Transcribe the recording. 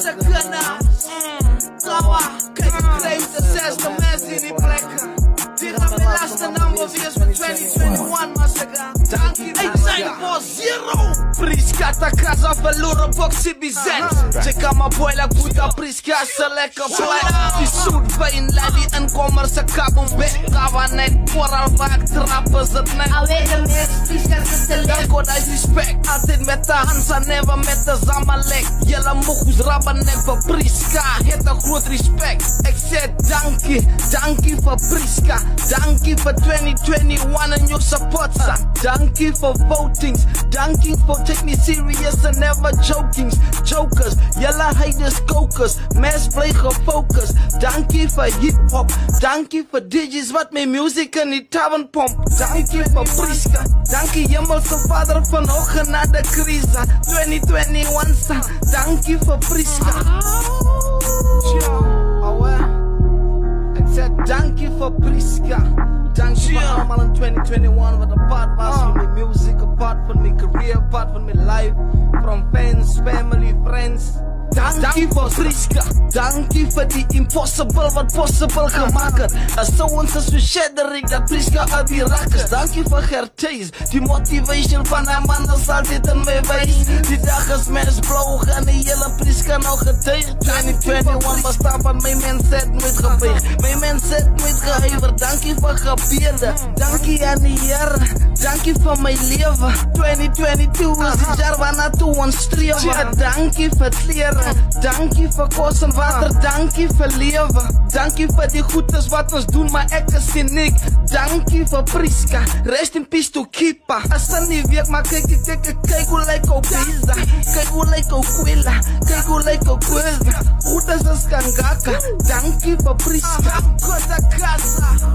se kunnen. Trauma, kijk ik claim de zesde mensen in die plekken. Die gaan mijn laatste nummer weer met 2021, maar ze gaan. Dankie, ik zijn voor zero. Priska ta casa verloren boxie bizet. Check aan mijn boy like Buddha, Priska ze lekker blij. Die zoet wijn, laat die inkomers ze kabel weg. Gaan net vooral vaak trappen ze het net. Alweer de meest, Priska ze te leuk. God is respect, altijd met de Hansa, never met de Zamalek. Jelle mogus rabben net voor Priska, het een groot respect. Ik zeg dankie voor Priska. Dankie voor 2021 en je support. Dankie voor votings. Dankie voor take me serious and never jokings. Jokers, jelle haters, kokers. Mens play gefocust. Dankie voor hip-hop. Dankie voor DJ's wat mijn muziek in die tavern pomp. Dankie voor Priska. Dankie hemelse vader van ogen naar de crisis. 2021 staan. Dankie voor Priska. Ik zeg dankie voor Priska. Dankie voor allemaal in 2021 wat een part was van mijn muziek, een part van mijn career, een part van mijn life. From fans, family, friends. Dankie voor Priska. Dankie voor die impossible wat possible gemaakt. Als zo ons is shattering dat Priska uit die rakkers. Dankie voor Gerthees. Die motivation van haar man is altijd in mijn wijs. Die dag is mens blauw en die hele Priska nog getuigd. 2021 bestaan van mijn mensen nooit geveegd. Mijn mensen nooit gehuiverd. Dankie voor gebeurde. Dankie aan die jaren. Dankie voor mijn leven. 2022 is het jaar waar naartoe ons streven. Dankie voor het leren. Dankie voor kost en water, dankie voor leven. Dankie voor die goedes wat ons doen, maar ek is uniek. Dankie voor Priska, rest in peace to Kipa. As ze niet werkt, maar kijk hoe lijkt ook Pisa. Kijk hoe lijkt ook Quilla, kijk hoe lijkt ook Quilla. Goedes is Kangaka, dankie voor Priska. Kota Casa.